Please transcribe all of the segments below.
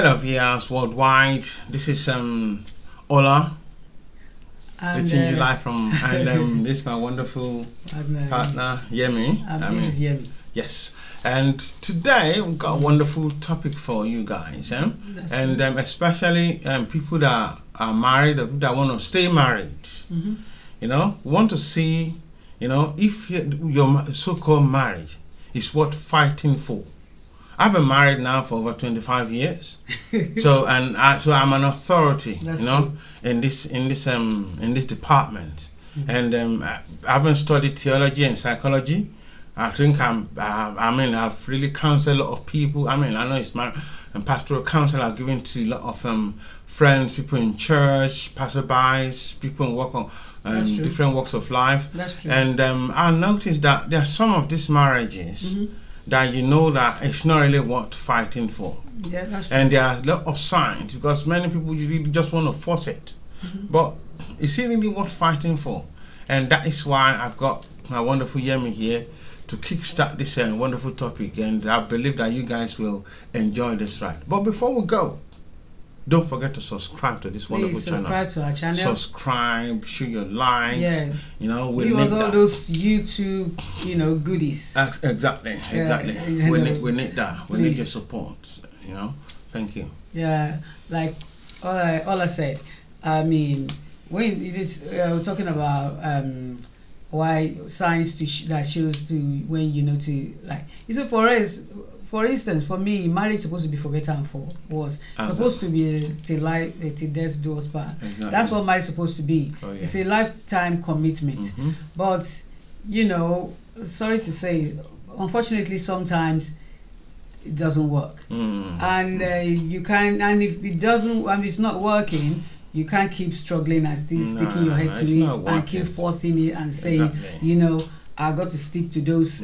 Hello viewers worldwide. This is Ola, reaching you live from and this is my wonderful partner Yemi. This is Yemi. Yes, and today we've got a wonderful topic for you guys, and especially people that are married or people that want to stay married. You know, we want to see, you know, if your so-called marriage is worth fighting for. I've been married now for over 25 years, so I'm an authority, That's you know, true. in this department, and I haven't studied theology and psychology. I think I've really counseled a lot of people. I know it's my pastoral counsel I've given to a lot of friends, people in church, passerbys, people who work on different walks of life. That's true. And I noticed that there are some of these marriages that you know that it's not really worth fighting for. Yeah, that's true. And there are a lot of signs because many people really just want to force it. But is it really worth fighting for? And that is why I've got my wonderful Yemi here to kickstart this wonderful topic, and I believe that you guys will enjoy this ride. But before we go, don't forget to subscribe to this wonderful channel. Subscribe to our channel. Subscribe, show your likes. Yeah. You know, we Give need us all that. those YouTube, goodies. Exactly. We need that. We need your support. You know. Thank you. Yeah, like all I said. I mean, when it is we're talking about why science that shows to when to like. So for us, for instance, for me, marriage is supposed to be for better and for worse. Supposed to be till death do us part. Exactly. That's what marriage is supposed to be. Oh, yeah. It's a lifetime commitment. But sorry to say, unfortunately, sometimes it doesn't work. And you can, and if it doesn't, and it's not working, you can't keep struggling and still sticking your head to it and keep forcing it and saying, I got to stick to those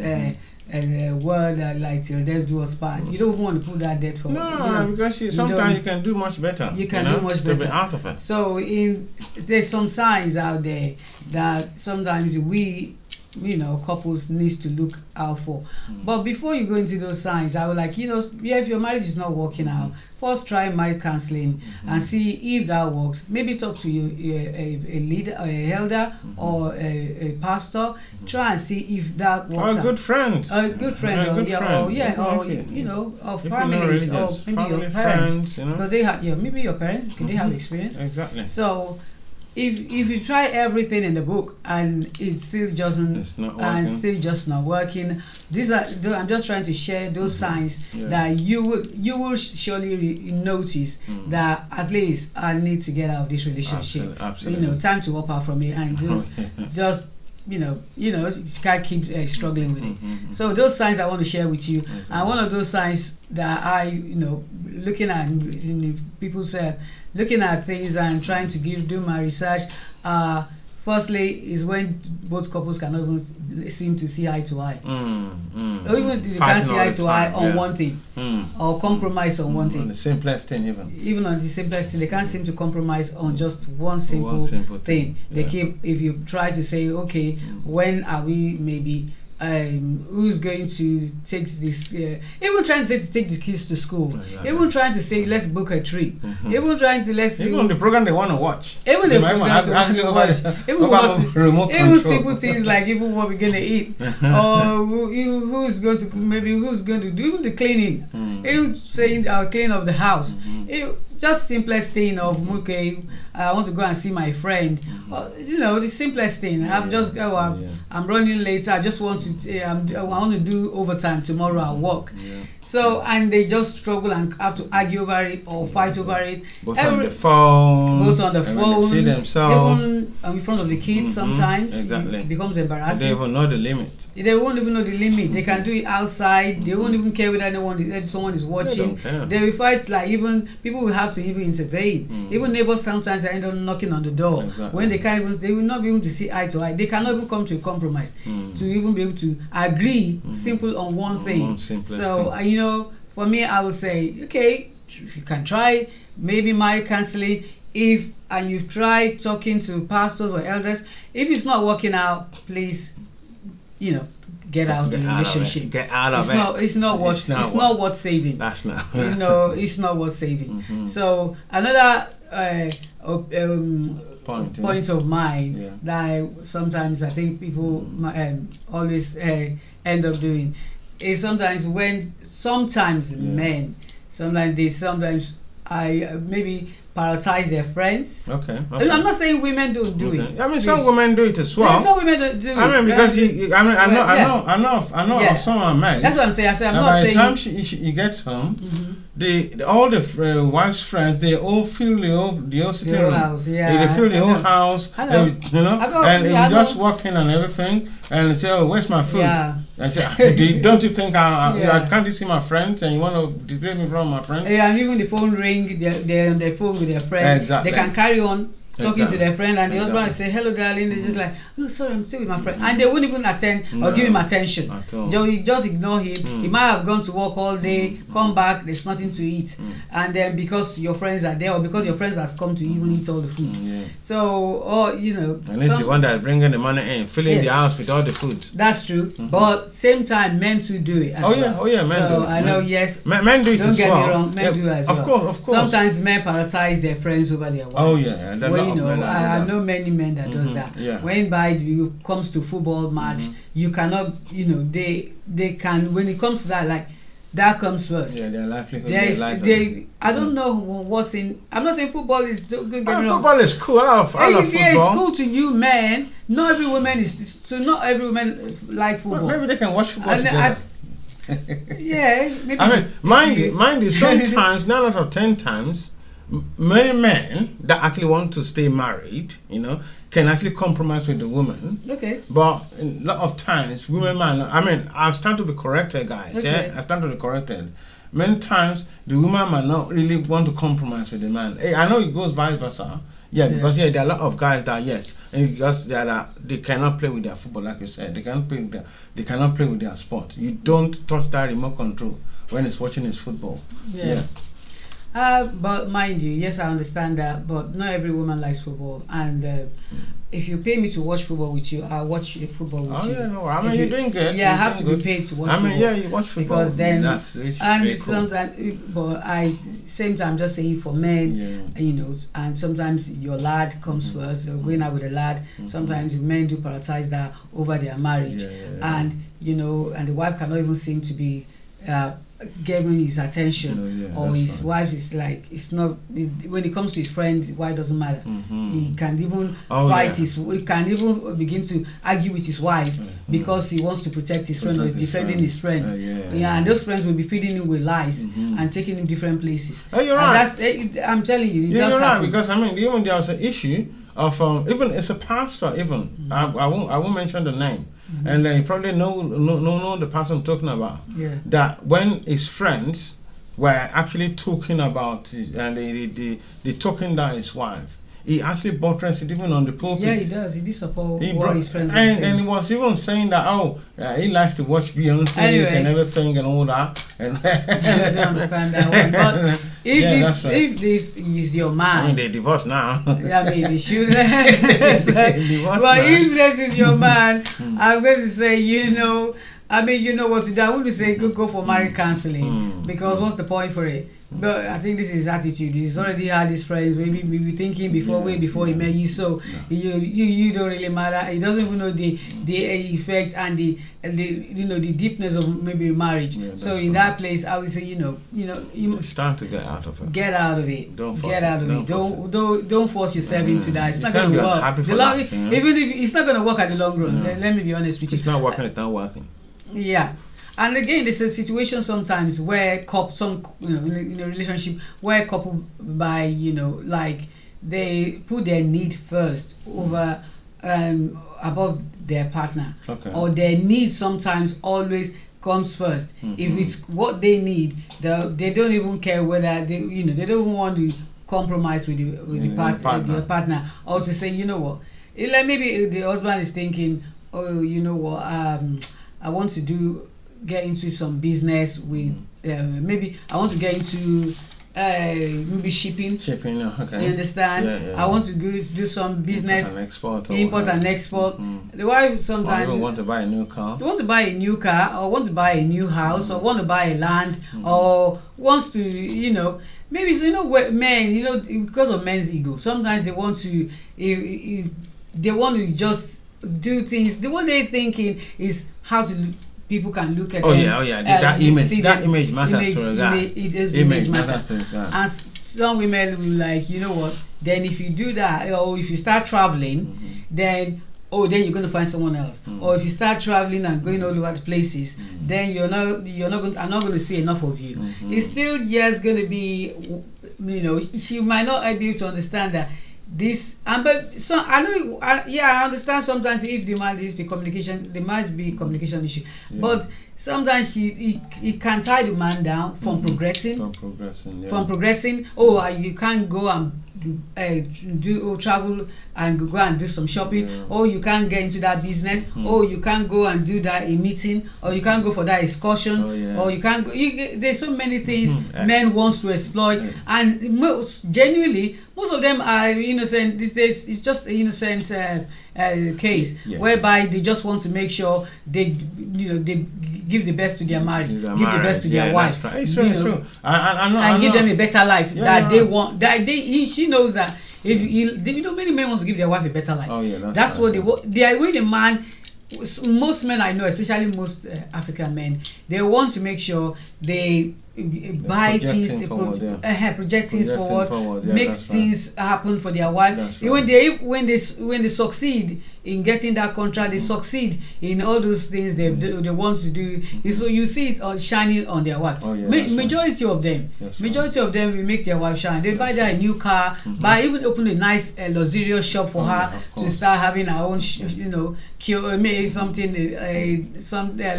word like till death do us part. You don't want to put that death for because sometimes you can do much better. You can do much better to be out of it. So there's some signs out there that sometimes we couples needs to look out for. But before you go into those signs, I would like, if your marriage is not working out, first try marriage counseling and see if that works. Maybe talk to a leader, a elder, or a pastor. Try and see if that works out. Or a good friend. A good friend, or families, or maybe your parents, because they have, maybe your parents, because they have experience. Exactly. So if you try everything in the book and it still just not working, these are, I'm just trying to share those signs that you will surely notice that at least I need to get out of this relationship. Absolutely. Time to walk out from it and just can't keep struggling with it. So those signs I want to share with you, and one of those signs that I looking at people say, looking at things and trying to do my research, firstly is when both couples cannot even seem to see eye to eye, or even they can't see eye to eye on one thing, or compromise on one thing. On the simplest thing, even on the simplest thing, they can't seem to compromise on just one simple thing. They keep, if you try to say, okay, when are we maybe who's going to take this, even trying to say to take the kids to school, even trying to say let's book a trip, even trying to even the program they want to watch, even the program they want to watch, even simple things like even what we're gonna eat, or who's going to do even the cleaning, even saying I'll clean up the house, just simplest thing of okay, I want to go and see my friend, the simplest thing. I'm running late, I just want to I want to do overtime tomorrow at work. So, and they just struggle and have to argue over it or fight over it. Both on the phone, they see themselves, even in front of the kids. Sometimes it becomes embarrassing. They even know the limit. They won't even know the limit. They can do it outside. They won't even care whether someone is watching. They will fight, like even people will have to even intervene. Even neighbors sometimes end up knocking on the door when they can't even. They will not be able to see eye to eye. They cannot even come to a compromise to even be able to agree simple on one thing. So for me, I would say, okay, you can try maybe marriage counseling and you've tried talking to pastors or elders. If it's not working out, please get out of the relationship. Get out of it. It's not worth saving. That's not. It's not worth saving. So another point of mine that sometimes I think people always end up doing is sometimes men maybe prioritize their friends. Okay. I'm not saying women don't do it. I mean, some women do it as well. Yeah, some women don't do it. I mean, because I know of someone married. That's what I'm saying. I'm not by saying. By the time she gets home, all the wife's friends, they all fill the whole sitting room. House, yeah. They fill the whole house. And you just walk in and everything, and say, "Oh, where's my food?" Yeah. I say, "Don't you think I can't see my friends, and you want to disgrace me from my friends?" Yeah, and even the phone ring, they're on their phone with their friend. Exactly. They can carry on talking to their friend, and the husband will say, "Hello, darling." They're just like, "Oh, sorry, I'm still with my friend," and they won't even attend or give him attention. You just ignore him. He might have gone to work all day, come back, there's nothing to eat, and then because your friends are there, or because your friends has come to even eat all the food. So, and it's the one that's bringing the money in, filling the house with all the food. That's true, but same time, men too do it as well. Men do. So I know, yes, men do it don't as get well. me wrong, men do as well. Of course. Sometimes men prioritize their friends over their wife. Oh yeah, I know many men that does that. Yeah. When it comes to football match, you cannot, they can, when it comes to that, like, that comes first. Yeah, their livelihood. I don't know what's in. I'm not saying football is. Don't get me wrong. Football is cool. I love football. It's cool to you, men. Not every woman not every woman like football. Maybe they can watch football together. Maybe. I mean, mind you, sometimes 9 out of 10 times, many men that actually want to stay married, can actually compromise with the woman. Okay. But a lot of times, women, I stand to be corrected, guys. Okay. I stand to be corrected. Many times, the woman might not really want to compromise with the man. I know it goes vice versa. Because there are a lot of guys that and because they cannot play with their football, like you said, they cannot play with their sport. You don't touch that remote control when it's watching his football. Yeah. But mind you, yes, I understand that, but not every woman likes football, and if you pay me to watch football with you, I'll watch football with you. You're doing good. Yeah, I have to be paid to watch football. You watch football. Because then, and sometimes, but same time, just saying for men, and sometimes your lad comes first, so going out with a lad, sometimes men do prioritize that over their marriage, and the wife cannot even seem to be giving his attention, or his wife is like, when it comes to his friend, why doesn't matter. He can even he can even begin to argue with his wife because he wants to protect his friend, or is defending his friend. And those friends will be feeding him with lies and taking him different places. You're right. I'm telling you, you're right, because even there was an issue of even it's a pastor, even I won't mention the name. And you probably know the person I'm talking about. That when his friends were actually talking about and they talking down his wife, he actually buttressed it even on the pulpit. Yeah, he does. He did support what his friends were saying. And he was even saying that, he likes to watch Beyonce and everything and all that. And I don't understand that one. But if this is your man... they divorced now. They should. But if this is your man, I'm going to say, you know what to do. I wouldn't say go for marriage counseling, because what's the point for it? But I think this is his attitude. He's already had his friends. Maybe thinking way before he met you. So you don't really matter. He doesn't even know the effect and the deepness of maybe marriage. So in that place, I would say it's time to get out of it. Get out of it. Don't force get out of it. Don't force yourself into that. It's not going to work. Even if it's not going to work at the long run. Let me be honest with you. It's not working. It's not working. Yeah. And again, there's a situation sometimes where in a relationship where a couple they put their need first over above their partner, or their need sometimes always comes first. If it's what they need, they don't even care whether they don't want to compromise with the partner, or to say, maybe the husband is thinking, I want to get into some business with maybe I want to get into maybe shipping. Shipping, okay. You understand? Yeah. I want to go do some business. Import and export. The wife sometimes. Or even want to buy a new car. Want to buy a new car, or want to buy a new house, or want to buy a land, or wants to, maybe where men, because of men's ego, sometimes they want to, just do things. The one they're thinking is how to. People can look at them. That image matters to a guy. It is image matters to a guy. And some women will like, you know what? Then if you do that, or if you start traveling, then you're going to find someone else. Or if you start traveling and going all over the places, then I'm not going to see enough of you. It's still going to be, she might not be able to understand that. But so I understand sometimes if the man is the communication, there must be communication issue. But sometimes it can tie the man down from progressing. You can't go and travel and go and do some shopping, or you can't get into that business, or you can't go and do that a meeting, or you can't go for that excursion, or you can't go. There's so many things men wants to exploit, and most of them are innocent. These days, it's just an innocent case whereby they just want to make sure they give the best to their marriage, give the best to their wife. Right. It's true. And give them a better life they want. She knows that many men want to give their wife a better life. That's what they want. They are with a man. Most men I know, especially most African men, they want to make sure they buy things, project things forward, make things happen for their wife. When they succeed in getting that contract, they succeed in all those things they want to do. So you see it shining on their wife. Majority of them will make their wife shine. They buy their new car, even open a nice luxurious shop for her to start having her own, something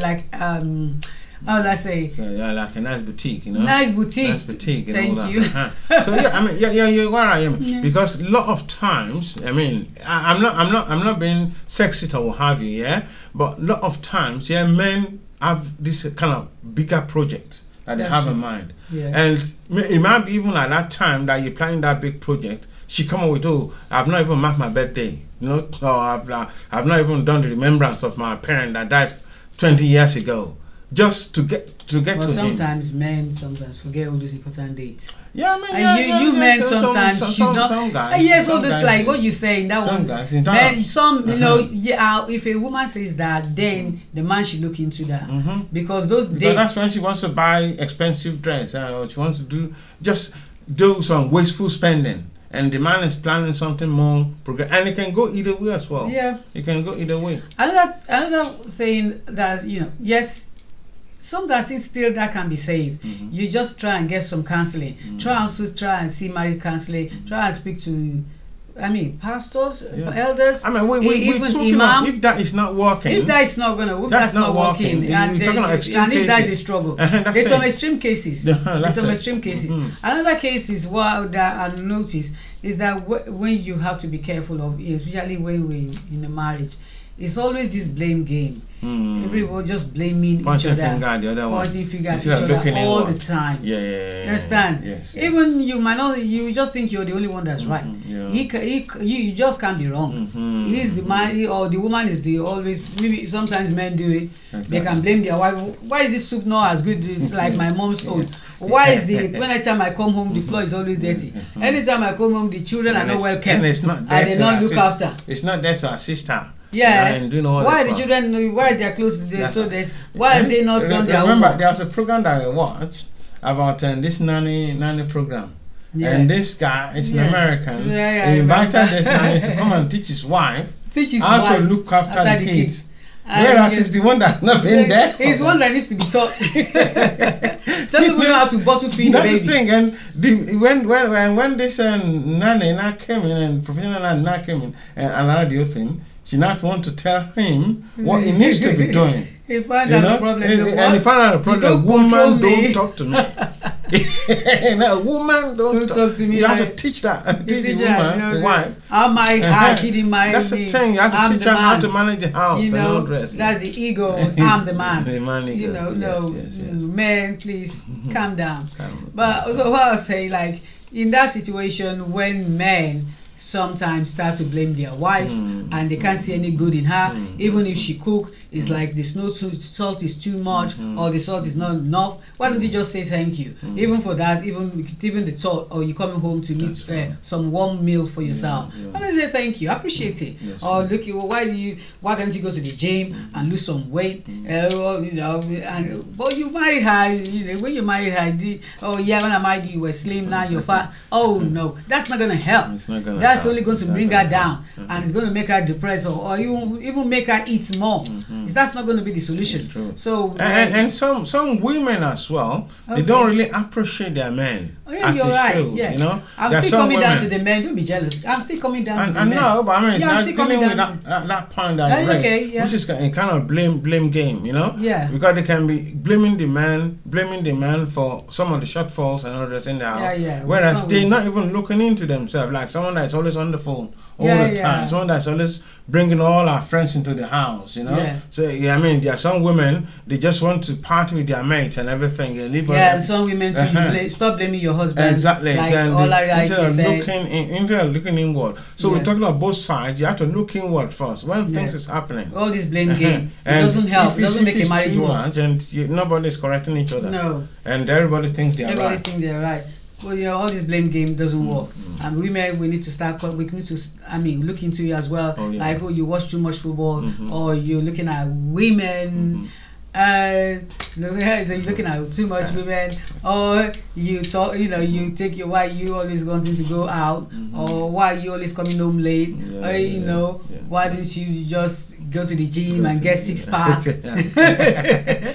like how would I say? So, like a nice boutique, Nice boutique. Thank you. So you're right, because a lot of times, I'm not being sexist or what have you, but a lot of times, men have this kind of bigger project that they have in mind, and it might be even at that time that you're planning that big project. She come up with, I've not even marked my birthday, or I've not even done the remembrance of my parent that died 20 years ago. Just to get to him. Sometimes men forget all those important dates. You men sometimes should not. Some guys. Yes, all this like what you saying that some one. Guys, if a woman says that, then the man should look into that because those dates. That's when she wants to buy expensive dress, or she wants to do some wasteful spending. And the man is planning something more progressive, and it can go either way as well. Yeah, it can go either way. Another thing that yes. Some things still that can be saved. You just try and get some counseling. Try and see marriage counseling. Try and speak to, pastors, elders. We're talking imam. If that is not working, if that's not working, and if that is a struggle, there's some extreme cases. Another case is that I noticed is that when you have to be careful of, especially when we're in a marriage. It's always this blame game. Everyone just blaming each other. Pointing finger at each other all the time. You understand? Yes. Even you might not. You just think you're the only one that's right. You just can't be wrong. He's the man or the woman is the always. Maybe sometimes men do it. Exactly. They can blame their wife. Why is this soup not as good as like my mom's own? Why is anytime I come home the floor is always dirty? Anytime I come home the children are not well kept and they not look after. It's not there to assist her. Why the children? Why their clothes? Why have they not done their homework? Remember, there was a program that I watched about this nanny program, and this guy is an American. He invited this nanny to come and teach his wife how to look after the kids. Whereas he's the one that's not been there. He's one that needs to be taught. Doesn't even know how to bottle feed the baby. That's the thing. And when this nanny now came in and professional nanny now came in and allowed the thing. She not want to tell him what he needs to be doing. He found out a problem. And he found out a problem. Woman, don't talk to me. A woman don't talk to me. You have to teach that. Teach the woman, the wife. I married her, she didn't marry me. That's the thing. You have to teach her how to manage the house and all the rest. That's the ego. I'm the man. The man ego. Yes. Men, please calm down. But also, what I'll say, like in that situation when men sometimes start to blame their wives and they can't see any good in her, even if she cook, it's like the salt is too much or the salt is not enough. Why don't you just say thank you? Even for that, even the thought, or you coming home to meet some warm meal for yourself. Why don't you say thank you? I appreciate it. Or look, why don't you go to the gym and lose some weight? But you married her. When you married her, when I married you, you were slim. Now you're fat. Oh no, that's not gonna help. It's not gonna. That's only going to bring her down, and it's going to make her depressed, or even make her eat more. That's not going to be the solution. It's true. So and some women as well, they don't really appreciate their men. Oh yeah, you're right. Should, yeah. You know, I'm still coming down to the men. Don't be jealous. I'm still coming down to the men. I know, but I mean, I'm still coming dealing down with that point that you raised, which is a kind of blame game, you know? Yeah. Because they can be blaming the man for some of the shortfalls and others in the house. Yeah. Whereas they're not even looking into themselves, like someone that's always on the phone all the time, someone that's always bringing all our friends into the house, you know? Yeah. So, I mean, there are some women, they just want to party with their mates and everything. They leave and some women too, stop blaming your husband. Exactly. Like instead of looking inward. So we're talking about both sides. You have to look inward first when things is happening. All this blame game, it doesn't help. It doesn't make a marriage work. And nobody's correcting each other. No. And everybody thinks they're right. Everybody thinks they're right. Well, all this blame game doesn't work. And women, we need to look into it as well. Like, you watch too much football, or you're looking at women. So you're looking at too much women, or you take your wife, you always wanting to go out, or why you always coming home late, why don't you just go to the gym and get 6-pack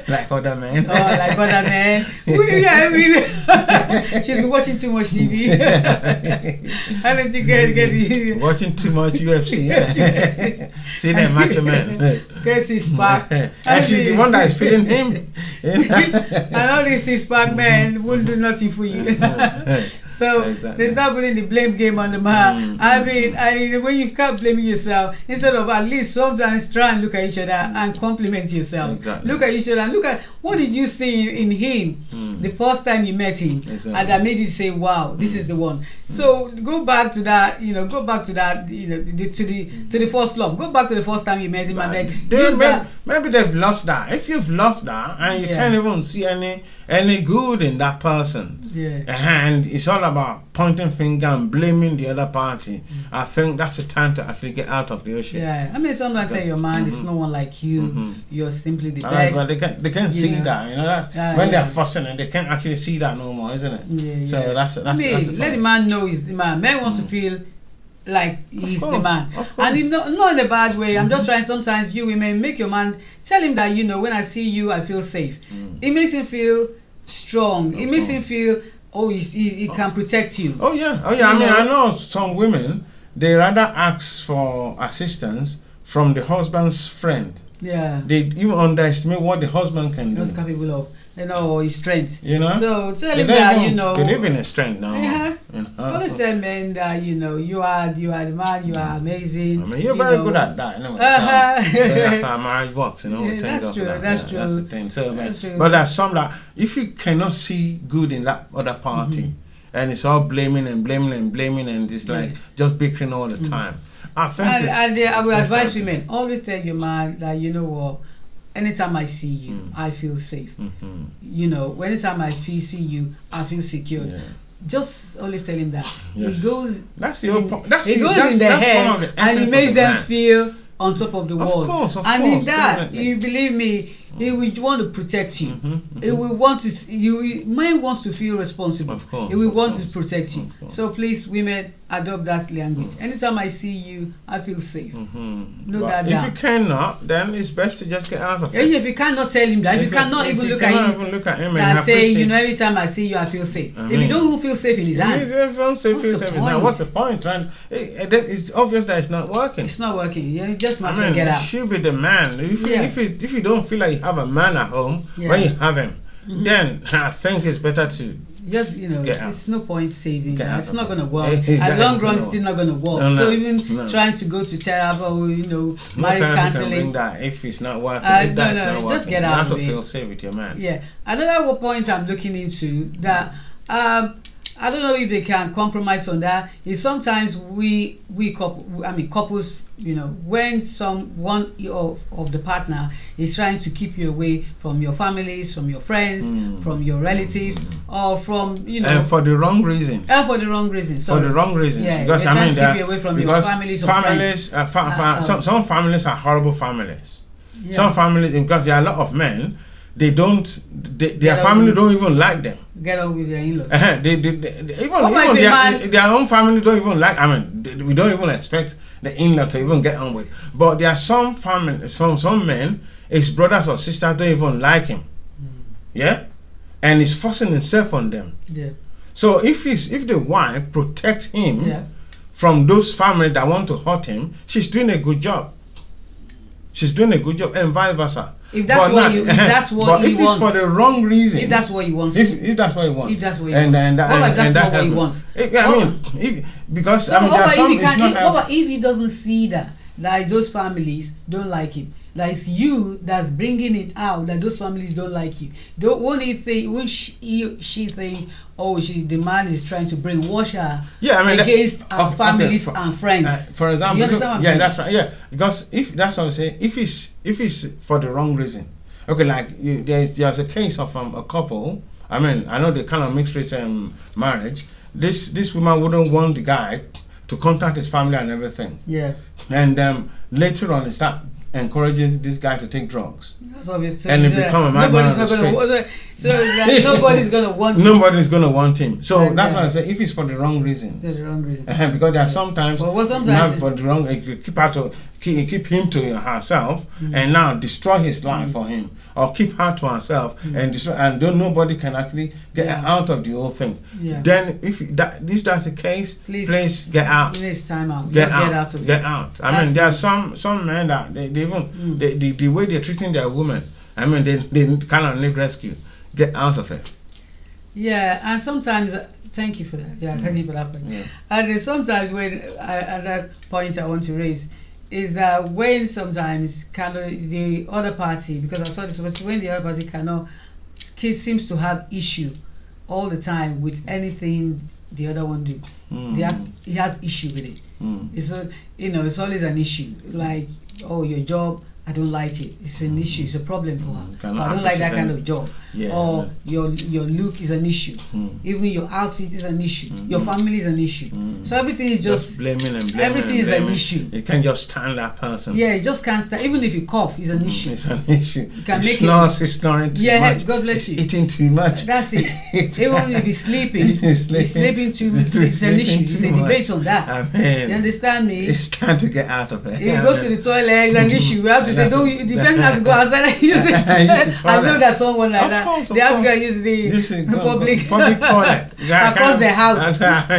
like other men? Like other men. She's been watching too much TV. Why don't you get watching too much UFC? See that macho man. Get 6-pack. And she's the one that is feeding him. And all these 6-pack men won't do nothing for you. So they start putting the blame game on the man. I mean, when you can't blame yourself, instead of at least sometimes try and look at each other and compliment yourselves. Exactly. Look at each other and look at what did you see in him the first time you met him, and that made you say, wow, this is the one. So go back to that, to the first love. Go back to the first time you met him, and then maybe they've lost that. If you've lost that and you can't even see any good in that person, and it's all about pointing finger and blaming the other party, I think that's the time to actually get out of the ocean. Yeah, I mean, sometimes tell your mind it's no one like you. You're simply the best. But they can't see that. That's when they're fussing and they can't actually see that no more, isn't it? So that's let the man know he's the man. Man wants to feel like he's the man, and not in a bad way. I'm just trying. Sometimes you women make your man tell him that when I see you, I feel safe. It makes him feel strong. It makes him feel he can protect you. I mean, I know some women, they rather ask for assistance from the husband's friend. Yeah, they even underestimate what the husband can do. What's capable of. His strength. So tell him that they live in his strength now. Always tell men that you are the man. You are amazing. I mean, you're very good at that. That's how marriage works. That's true. That's the thing. So, that's true. But there's some that if you cannot see good in that other party, and it's all blaming and it's like just bickering all the time. I think. I will advise women, always tell your man that anytime I see you, I feel safe. Anytime I see you, I feel secure. Just always tell him that. It goes. It goes in their head, and it makes them feel on top of the world. Of course, in that, you believe me, he will want to protect you. He will want to. Man wants to feel responsible. Of course, he will want to protect you. So please, women, adopt that language. Anytime I see you, I feel safe. That if you cannot, then it's best to just get out of it. If you cannot tell him that, if you cannot even look at him and say, every time I see you, I feel safe. If you don't feel safe in his hand, what's the point? It's obvious that it's not working. It's not working. You just must get out. You should be the man. If you don't feel like you have a man at home, when you have him, then I think it's better to just it's no point saving that. It's not going to work. Exactly. At long run, it's still not going to work. No, so even trying to go to therapy or marriage counseling, that if it's not working, just get out. You have to feel safe with your man. Yeah, another point I'm looking into that I don't know if they can compromise on that. Is sometimes couples, when one of the partner is trying to keep you away from your families, from your friends, from your relatives, or from and for the wrong reasons. For the wrong reasons. For the wrong reasons. Yeah, because to keep you away from your families or friends. Some families are horrible families. Yeah. Some families, because there are a lot of men. Their family don't even like them. Get on with their in-laws. Even their own family don't even like. We don't even expect the in-law to even get on with. But there are some families, some men, his brothers or sisters don't even like him. Yeah, and he's forcing himself on them. Yeah. So if the wife protects him from those families that want to hurt him, she's doing a good job. And vice versa. If that's what he wants. But if it's for the wrong reason. If that's what he wants. If that's what he wants. If that's what he wants. What about that's not what he wants? Because what about if he doesn't see that those families don't like him? That it's you that's bringing it out that those families don't like you. Won't she think, the man is trying to brainwash her against our families and friends? For example, you understand what I'm saying? That's right. Yeah, because if that's what I'm saying, if it's for the wrong reason, okay, like there's a case of a couple. I know they kind of mixed race marriage. This woman wouldn't want the guy to contact his family and everything. Yeah. And later on, they start encourages this guy to take drugs. That's obvious. And it become a madman on the street. So nobody's going to want him. Nobody's going to want him. So that's why I say if it's for the wrong reasons. There's the wrong reason. Because there are sometimes for the wrong, you keep him to herself and now destroy his life for him, or keep her to herself and destroy, and nobody can actually get out of the whole thing. Yeah. Then if that's the case, please get out. Please time out. Get out of it. Get out. There are some men that they even the way they're treating their women. They kind of need rescue. Get out of it. Yeah, and sometimes thank you for that. Yeah, thank you for that point. Yeah. And there's sometimes when at that point I want to raise is that when sometimes kind of the other party, because I saw this, when the other party seems to have issue all the time with anything the other one do. He has issue with it. It's always an issue. Like, your job, I don't like it. It's an issue. It's a problem for her. I don't like that kind of job. Yeah. Or your look is an issue. Even your outfit is an issue. Your family is an issue. So everything is just blaming. Everything is an issue. You can't just stand that person. Yeah, you just can't stand. Even if you cough, it's an issue. It's an issue. You can he's snoring too much. God bless you. Eating too much. That's it. Even if he's sleeping, he's sleeping too much. It's an issue. It's a debate on that. You understand me? It's time to get out of it. If he goes to the toilet, it's an issue. We have to say, the person has to go outside and use it. I know that someone like that. They have to go and use the public toilet across the house.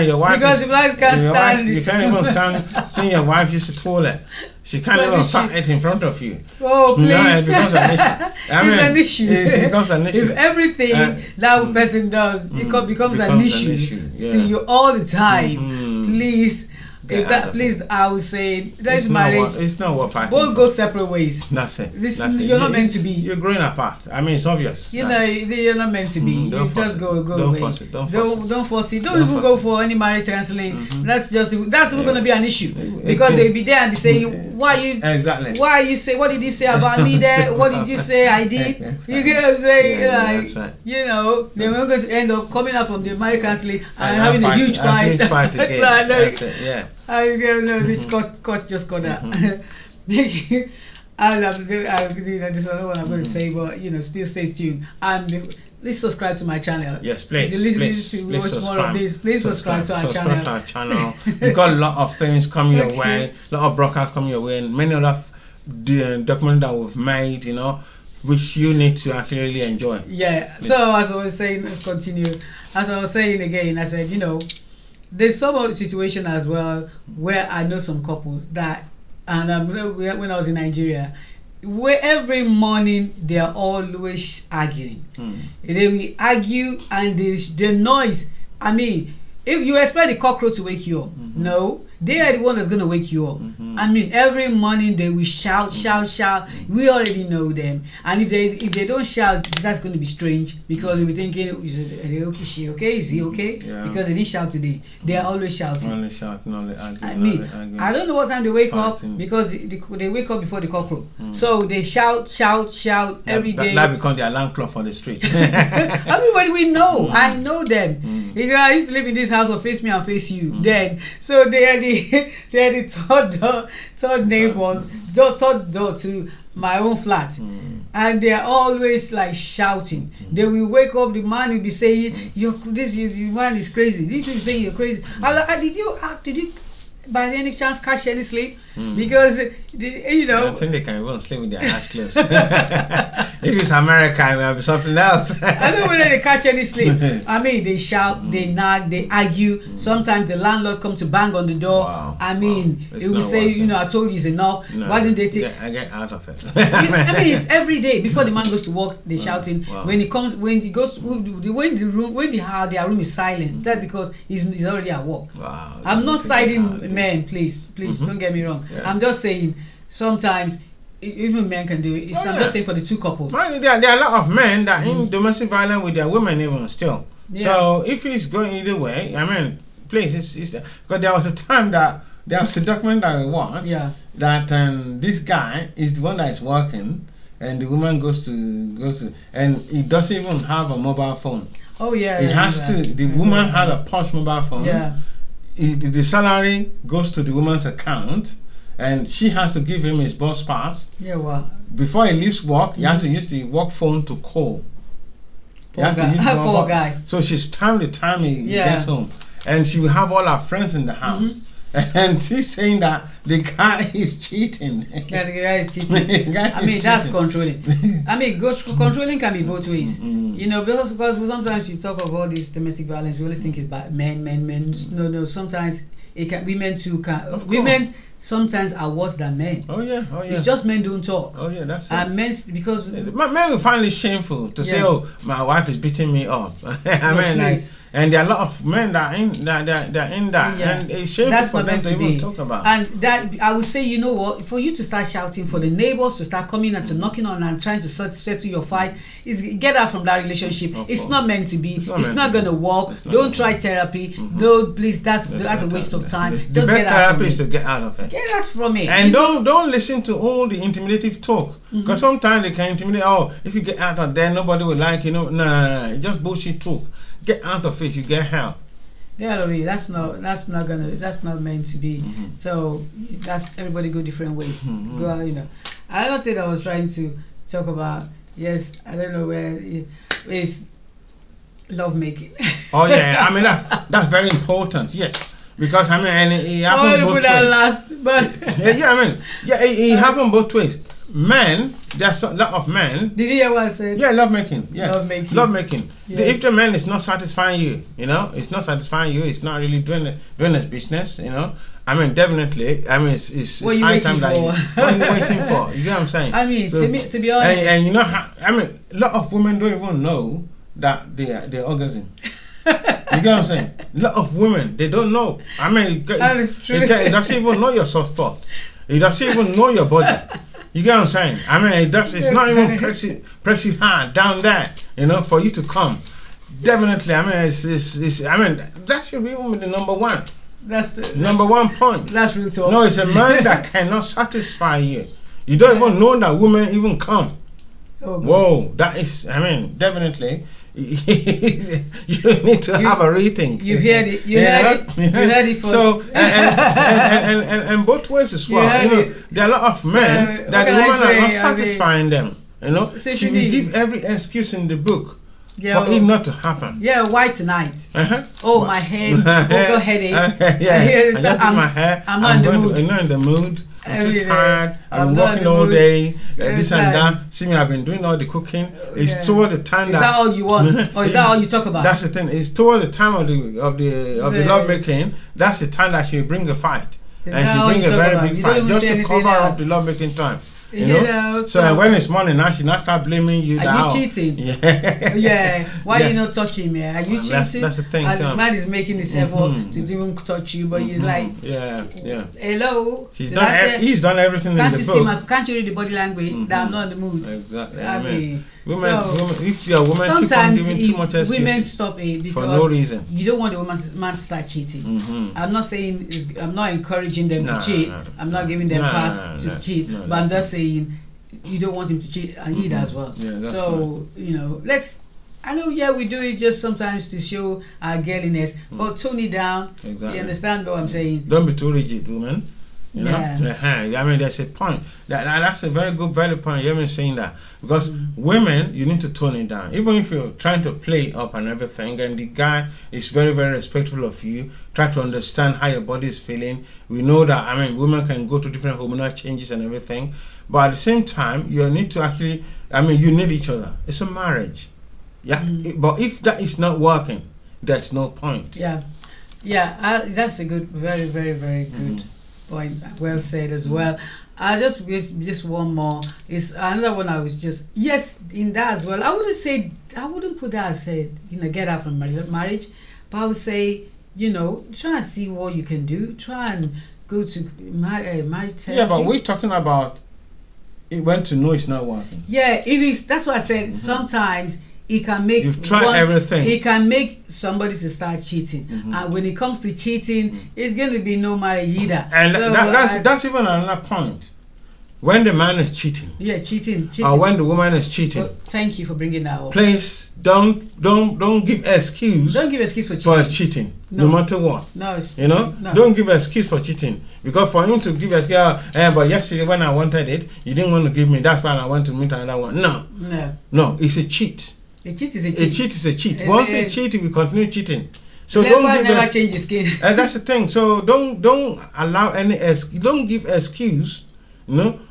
Your wife because the wife can't stand this. You can't even stand seeing your wife use the toilet. She can't even fart it in front of you. Oh, please. It becomes an issue. It's an issue. It becomes an issue. If everything that person does becomes an issue. See you all the time. Please. I would say let's marriage. It's not what fighting. Both go separate ways. That's it. You're not meant to be. You're growing apart. It's obvious. You're not meant to be. You just go away. Don't force it. Don't force it. Don't even go for any marriage counseling. That's going to be an issue because they'll be there and be saying, "Why you say? What did you say about me there? What did you say I did?" You get what I'm saying? That's right. They're not going to end up coming out from the marriage counseling and having a huge fight. That's right. Yeah. This court just got that. This is another one I'm going to say, but still stay tuned. And please subscribe to my channel. Yes, please. Watch more of this. Please subscribe to our channel. We've got a lot of things coming your way, a lot of broadcasts coming your way, and many other documents that we've made, which you need to actually really enjoy. Yeah. Please. So as I was saying, let's continue. As I was saying again, I said, there's some other situation as well where I know some couples that, and when I was in Nigeria, where every morning they are always arguing. They will argue, and the noise. I mean, if you expect the cockroach to wake you up, no, they are the one that's going to wake you up. I mean, every morning they will shout. We already know them, and if they don't shout, that's going to be strange, because we'll be thinking, is she okay? Is he okay? Yeah. Because they didn't shout today. They are always shouting. Only shouting, only arguing. I mean, I don't know what time they wake Fighting. up, because they wake up before the cockroach. So they shout every day. That becomes the alarm clock for the street. Everybody we know. I know them. Because I used to live in this house, or face me and face you. Then, so they are the third neighbor, third door to my own flat, and they are always like shouting. They will wake up. The man will be saying, the man is crazy. This will be saying you're crazy. Did you by any chance catch any sleep? Because I think they can even sleep with their eyes closed. If it's America, it will be something else. I don't know whether they catch any sleep. I mean, they shout, they nag, they argue. Sometimes the landlord comes to bang on the door. Wow. I mean, he will say, I told you it's enough. No, why didn't they take? I get out of it. I mean, it's every day. Before the man goes to work, they're shouting. Wow. When he goes, when their room is silent, that's because he's already at work. Wow. I'm not siding men, please don't get me wrong. Yeah. I'm just saying sometimes even men can do it. I'm just saying for the two couples. Man, there are a lot of men that in domestic violence with their women even still. Yeah. So if it's going either way, I mean, please, it's because there was a time that there was a document that we watched that this guy is the one that is working, and the woman goes to, and he doesn't even have a mobile phone. Oh yeah. He has to. The woman had a push mobile phone. Yeah. The salary goes to the woman's account, and she has to give him his bus pass. Yeah, well. Before he leaves work, he has to use the work phone to call. Poor guy. So she's timed the time he gets home, and she will have all her friends in the house. And she's saying that the guy is cheating. Yeah, the guy is cheating. I mean, that's controlling. I mean, controlling can be both ways. Because sometimes you talk about this domestic violence, we always think it's about men. No. Sometimes it can. Women too can. Women sometimes are worse than men. Oh yeah. It's just men don't talk. Oh yeah, that's it. And men, because men will find it shameful to say, "Oh, my wife is beating me up." And there are a lot of men that are in that, and it's shameful for them to even talk about. And that I would say, you know what, for you to start shouting, for the neighbors to start coming and to knocking on and trying to settle your fight, is get out from that relationship. It's not meant to be. It's not going to work. Don't try therapy. No, please. That's a waste of time. The best therapy is to get out of it. Get out from it. And don't listen to all the intimidative talk, because sometimes they can intimidate. Oh, if you get out of there, nobody will like you. No, just bullshit talk. Get out of it, you get help. Yeah, that's not meant to be. So that's everybody go different ways. Go out, I don't think I was trying to talk about. Yes, I don't know where it's love making. Oh yeah, I mean that's very important. Yes, because I mean, and it happens both ways. Last, but it happens both ways. Men, there's a lot of men. Did you hear what I said? Yeah, love making. Yes, love making. Yes. If the man is not satisfying you, it's not satisfying you. It's not really doing his business. I mean, definitely. I mean, it's high time that what are you waiting for? You get what I'm saying? I mean, so, to be honest, and I mean, a lot of women don't even know that they're orgasm. You get what I'm saying? A lot of women, they don't know. I mean, that is true. It doesn't even know your soft spot. It doesn't even know your body. You get what I'm saying? I mean, it's not even press you hard down there, for you to come. Definitely, I mean, that should be even the number one. That's the number one point. That's real talk. No, it's a man that cannot satisfy you. You don't even know that women even come. Oh, whoa, that is, I mean, definitely. You need to have a rating. You heard it. You heard it first. So and both ways as well. There are a lot of men that the women are not satisfying them. She will give every excuse in the book for it not to happen. Yeah, why tonight? Oh, my head. Got headache. I don't do my hair. I'm not in the mood. I'm not in the mood. I'm too tired. I've been working all day. This and that. See me, I've been doing all the cooking. It's toward the time that. Is that all you want, or is that all you talk about? That's the thing. It's toward the time of the love making. That's the time that she bring a fight, and she bring a very big fight just to cover up the love making time. You know? So when it's morning now, she not start blaming you. Are you cheating? Yeah. Yeah. Why you not touching me? Are you cheating? That's the thing. And the man is making his effort to even touch you, but he's like, hello. He's done everything in the book. Can't you read the body language that I'm not in the mood? Exactly. I mean, women, if you're a woman, keep on giving too much excuses. Women stop it because for no reason. You don't want the man to start cheating. I'm not saying I'm not encouraging them to cheat. I'm not giving them pass to cheat, but I'm just saying you don't want him to cheat and eat as well. Yeah, so I know, we do it just sometimes to show our girliness, but tone it down. Exactly. You understand what I'm saying? Don't be too rigid, woman. You know? I mean, there's a point. That's a very good valid point. You haven't saying that because women, you need to tone it down. Even if you're trying to play up and everything, and the guy is very, very respectful of you, try to understand how your body is feeling. We know that. I mean, women can go through different hormonal changes and everything, but at the same time, you need to actually. I mean, you need each other. It's a marriage. Yeah, but if that is not working, there's no point. That's a good, very, very, very good point. Well said as well. I just one more. Is another one. I was just in that as well. I wouldn't put that as get out from marriage, but I would say try and see what you can do. Try and go to marriage therapy. Yeah, but we're talking about when to know it's not working. Yeah, that's what I said. Sometimes it can make everything. It can make somebody to start cheating, and when it comes to cheating, it's going to be no marriage either. And that's even another point. When the man is cheating, cheating, or when the woman is cheating. Well, thank you for bringing that up. Please don't give excuse. Don't give excuse for cheating. cheating, no matter what. No, don't give excuse for cheating because for him to give excuse, but yesterday when I wanted it, you didn't want to give me. That's why I went to meet another one. No, it's a cheat. A cheat is a cheat. A cheat is a cheat. Once a cheat, we continue cheating. So never change your skin. That's the thing. So don't allow don't give excuse,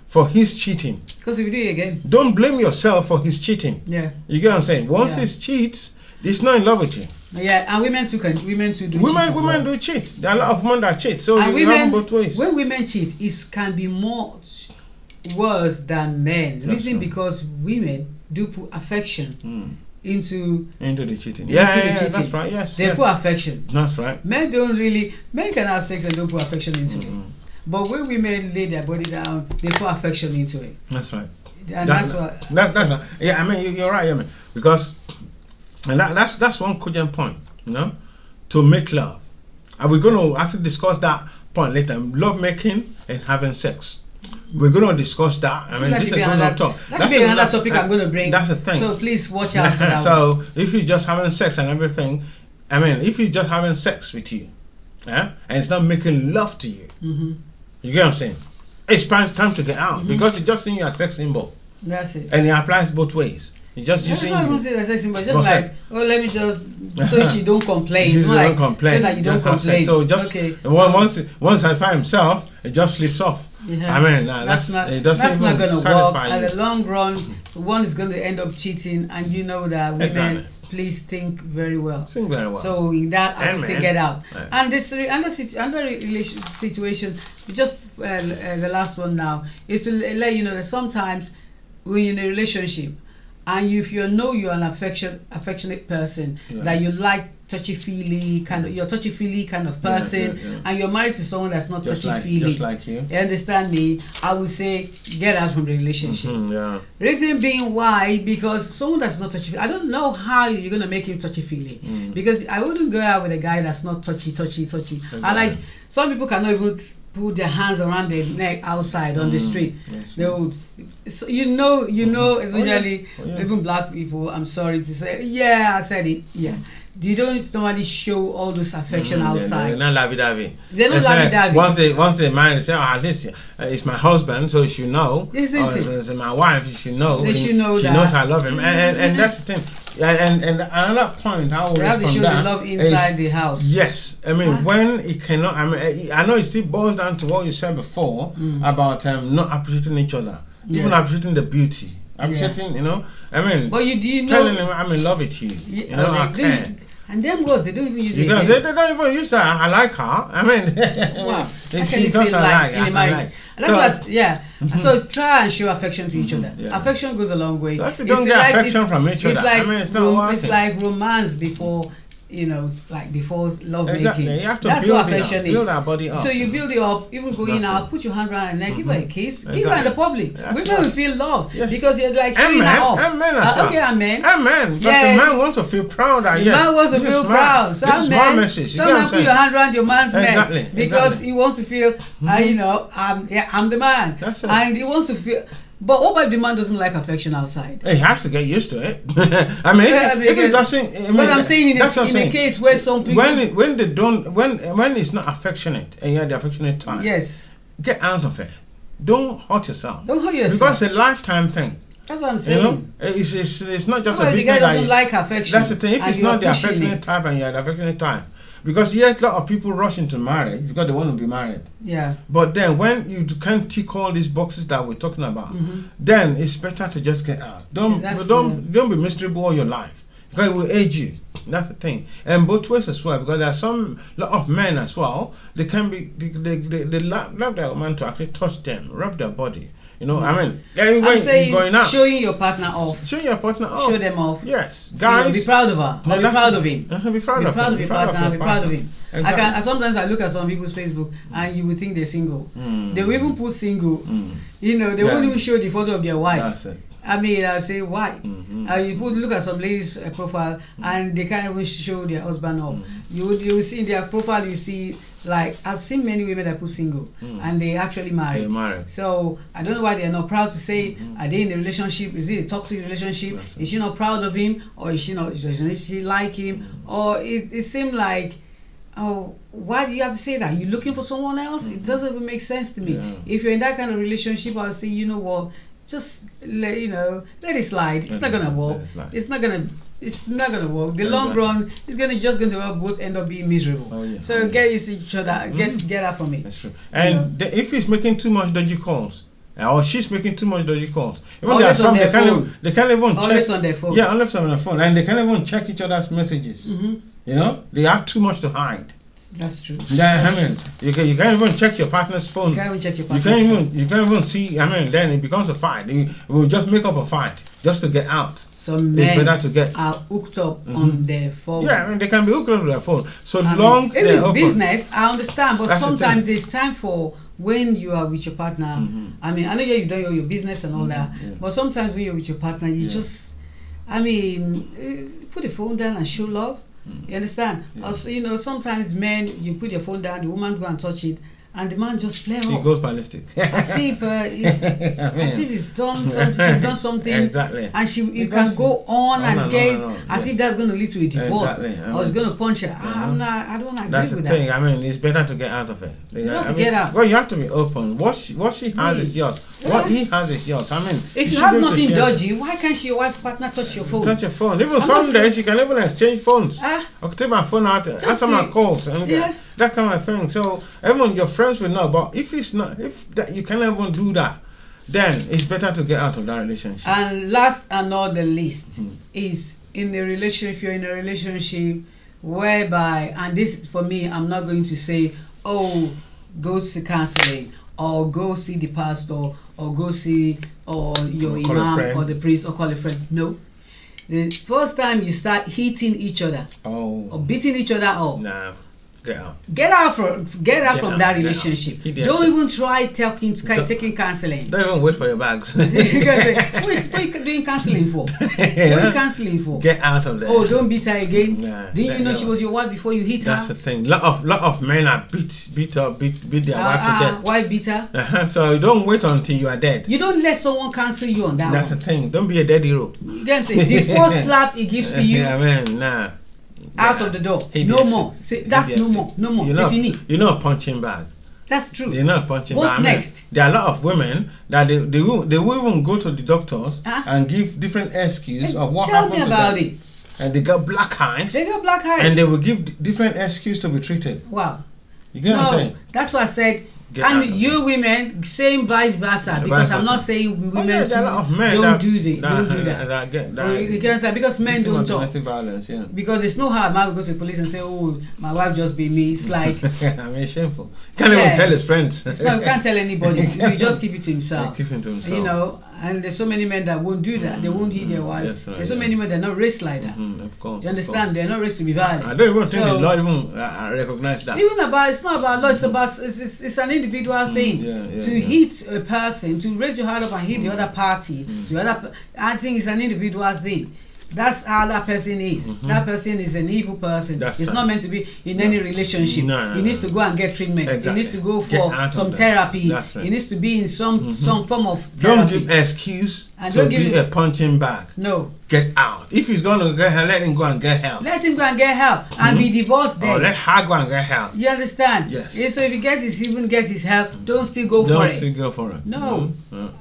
for his cheating. Because if you do it again, don't blame yourself for his cheating. Yeah. You get what I'm saying? Once he cheats, he's not in love with you. Yeah, and women too do. Women do cheat. There are a lot of women that cheat. So and you have both ways. When women cheat, it can be more worse than men. Reason because women do put affection into the cheating. That's right. Yes, they put affection. That's right. Men can have sex and don't put affection into it. But when women lay their body down, they put affection into it. That's right. And that's right. Yeah, I mean you're right. I mean because that's one cogent point. To make love, and we're going to actually discuss that point later. Love making and having sex. We're going to discuss that. I mean, this is going to talk. That's another topic I'm going to bring. That's the thing. So please watch out for that. So if you're just having sex and everything, I mean, if you're just having sex with you, and it's not making love to you, you get what I'm saying? It's time to get out because it's just seeing you as sex symbol. That's it. And it applies both ways. It's just you saying. I'm not going to say the sex symbol. Just like, let me just so she don't complain. It's not like so that you don't complain. So just once I find himself, it just slips off. Yeah. I mean, that's not going to work. At the long run, one is going to end up cheating, and you know that women. Please think very well. Think very well. So in that, I would say get out. Right. And this under situation, just the last one now is to let you know that sometimes when you're in a relationship, and if you're an affectionate person, that you like touchy-feely you're touchy-feely kind of person, and you're married to someone that's not touchy-feely, just like you understand me, I would say get out from the relationship. Reason being why, because someone that's not touchy-feely, I don't know how you're going to make him touchy-feely, because I wouldn't go out with a guy that's not touchy. Exactly. I like, some people cannot even put their hands around their neck outside on the street. They would, so especially even black people, I'm sorry to say, I said it, you don't normally show all those affection outside. They're not lovey-dovey. They're not lovey-dovey. Once they marry, they say, at least it's my husband, so she know. It's my wife, she know. She knows I love him, and that's the thing. And another point I always have to show the love inside the house. Yes, I mean when it cannot. I mean I know it still boils down to what you said before about not appreciating each other, even appreciating the beauty, appreciating I mean. But you telling him I'm in love with you. I care. And them girls, they don't even use it. They don't even use that. I like her. I mean, wow. How can you say like in a marriage? And that's why, so try and show affection to each other. Yeah. Affection goes a long way. So if you don't get affection from each other, I mean, it's not working. It's like romance before, like before love exactly. making. You have to that's what affection is. Build our body up. So you build it up, even going out, put your hand around her neck, give her a kiss. Kiss her in the public. Women will feel love because you're like showing her off. And men as well. Okay, and men. And men. Because the man wants to feel proud. The man wants to feel proud. So this is my message. Some man put your hand around your man's neck because he wants to feel, I'm the man. That's it. And he wants to feel. But what about the man doesn't like affection outside? He has to get used to it. I mean, if he doesn't, but I'm saying in a case where some people when it's not affectionate and you have the affectionate time, yes, get out of it. Don't hurt yourself. Don't hurt yourself because it's a lifetime thing. That's what I'm saying. It's not just a business. The guy doesn't like affection. That's the thing. If it's not the affectionate type and you have the affectionate time. Because yes, a lot of people rush into marriage because they want to be married. Yeah. But then when you can't tick all these boxes that we're talking about, then it's better to just get out. Don't be miserable all your life because it will age you. That's the thing. And both ways as well, because there are lot of men as well. They can be they love their woman to actually touch them, rub their body. I mean, I'm saying going out, showing your partner off. Showing your partner off. Show them off. Yes, guys. Be proud of her. Or be proud of him. Be proud of your partner. Be proud of him. Exactly. Sometimes I look at some people's Facebook and you would think they're single. They will even put single. They won't even show the photo of their wife. That's it. I mean, I'll say why. You look at some ladies' profile and they can't even show their husband off. You will see in their profile, you see, like, I've seen many women that put single and they actually married. They're married. So I don't know why they're not proud to say, are they in a relationship? Is it a toxic relationship? Is she not proud of him? Or is she not, does she like him? Or it seemed like, oh, why do you have to say that? You're looking for someone else? It doesn't even make sense to me. Yeah. If you're in that kind of relationship, I'll say, you know what? Just let it slide. It's not gonna work. It's not gonna work. The long run is just going to both end up being miserable. So get used to each other. Get out from it. That's true. And if he's making too much dodgy calls, or she's making too much dodgy calls, even always on their phone. They can't even check. Always on their phone. Yeah, always on their phone, and they can't even check each other's messages. They have too much to hide. That's true. Yeah, I mean, you can't even check your partner's phone. You can't even check your partner's phone. You can't even see. I mean, then it becomes a fight. You will just make up a fight just to get out. Some men it's better to get are hooked up on their phone. Yeah, I mean, they can be hooked up to their phone. So long if it's business, I understand. But that's sometimes there's time for when you are with your partner. I mean, I know you've done your business and all that. But sometimes when you're with your partner, you just, put the phone down and show love. You understand? Yeah. Also, sometimes men, you put your phone down, the woman go and touch it, and the man just flare up. He goes ballistic. As if he's done something, she's done something, exactly. And you can go on and get as if that's going to lead to a divorce, or it's going to punch her. I don't agree that's with the that. thing. I mean, it's better to get out of it. You have to get out. Well, you have to be open. What she has is yours. Yeah. What he has is yours. I mean, if you have nothing dodgy, why can't your wife partner touch your phone? Touch your phone. Even some days you can even exchange phones. I can take my phone out, answer my calls, and that kind of thing. So everyone, your friends will know. But if you can't even do that, then it's better to get out of that relationship. And last and not the least is in the relationship. If you're in a relationship whereby, and this for me, I'm not going to say, oh, go to counseling or go see the pastor or go see your imam or the priest or call a friend. No. The first time you start hitting each other or beating each other up, nah, get out from that relationship. Don't even try taking counseling. Don't even wait for your bags. What are you doing counseling for? What are you counseling for? Get out of there. Oh, don't beat her again. Nah, didn't you know she was your wife before you hit her? That's the thing. Lot of men are beat their wife to death. Why beat her? So don't wait until you are dead. You don't let someone counsel you on that. That's the thing. Don't be a dead hero. You get what I'm saying? The first slap he gives to you. Nah. Out of the door. No more. That's no more. No more. You're not a punching bag. That's true. You're not a punching bag. What next? There are a lot of women that they will even go to the doctors and give different excuses of what happened to them. Tell me about it. And they got black eyes. And they will give different excuses to be treated. Wow. You get what I'm saying? That's why I said And you women, same vice versa, because I'm not saying women don't do that. You can say because men don't talk. Violence, because there's no how a man will go to the police and say, "Oh, my wife just beat me." It's like I mean, shameful. Can't even tell his friends. No, can't tell anybody. You just keep it to himself. Keep it to himself. You know. And there's so many men that won't do that. They won't hit their wife. Yes, right, there's so many men that are not raised like that. Of course. You understand? They're not raised to be violent. I don't even think the law even recognize that. Even about, it's not about law. It's about it's an individual thing. To hit a person, to raise your hand up and hit the other party, I think it's an individual thing. That's how that person is. That person is an evil person. It's not meant to be in any relationship. He needs to go and get treatment. Exactly. He needs to go for some therapy. Right. He needs to be in some form of therapy. Don't give excuse to be a punching bag. No. Get out. If he's going to get help, let him go and get help. Let him go and get help and be divorced then. Or let her go and get help. You understand? Yes. So if he even gets his help, don't still go for it. Don't still go for it. No.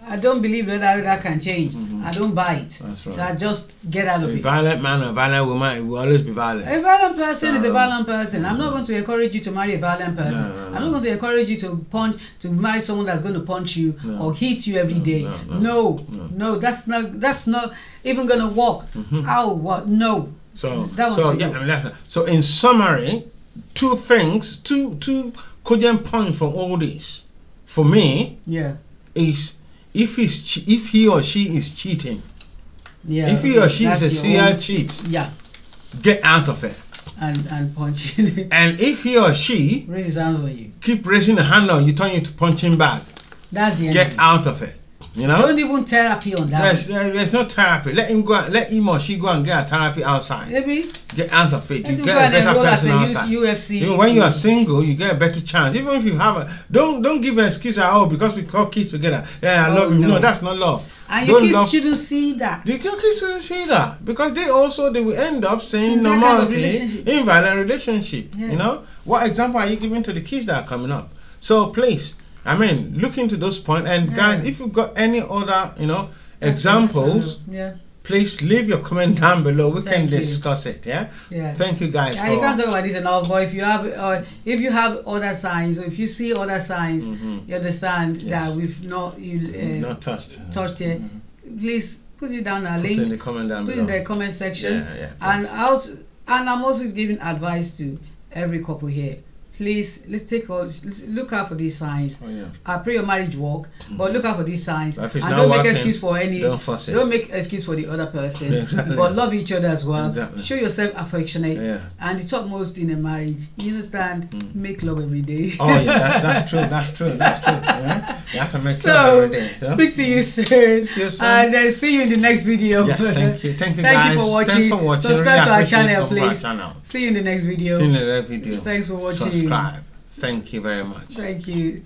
I don't believe that can change. I don't buy it. That's right. I just get out of it. A violent man or a violent woman will always be violent. A violent person is a violent person. I'm not going to encourage you to marry a violent person. I'm not going to encourage you to marry someone that's going to punch you or hit you every day. No, that's not even going to work. How? What? No. So in summary, two cogent points from all this for me is if he or she is cheating, if he or she is a serial cheat, get out of it and punch you. And if he or she raise his hands on you, keep raising the hand on you, turn you to punching bag. That's the end. Get out of it. You know, don't even therapy on that. There's no therapy. Let him or she go and get a therapy outside. Maybe get out of it. You get a better person outside. UFC. Even when you are single, you get a better chance. Even if you have don't give an excuse because we call kids together. Yeah, I love him. No, that's not love. And your kids shouldn't see that. The kids shouldn't see that because they will end up saying normality in violent relationship. You know, what example are you giving to the kids that are coming up? So please, I mean, look into those points. And guys, if you've got any other, examples, please leave your comment down below. We can discuss it. Thank you, guys. You can't talk about this enough, but if you have other signs, or if you see other signs, you understand that we've not touched it. Please put it down. Link. Put in the comment down below. Put in the comment section. And I'm also giving advice to every couple here. Please, let's look out for these signs. I pray your marriage work, but look out for these signs. And don't make excuse for don't make excuse for the other person. Exactly. But love each other as well. Exactly. Show yourself affectionate. And the topmost in a marriage, you understand? Make love every day. Oh yeah, that's true. Yeah? You have to make love every day. Speak to you soon. And then see you in the next video. Yes, thank you. Thank you guys. Thank you for watching. Thanks for watching. Subscribe to our channel, please. See you in the next video. See you in the next video. Thanks for watching. Subscribe. Thank you very much. Thank you.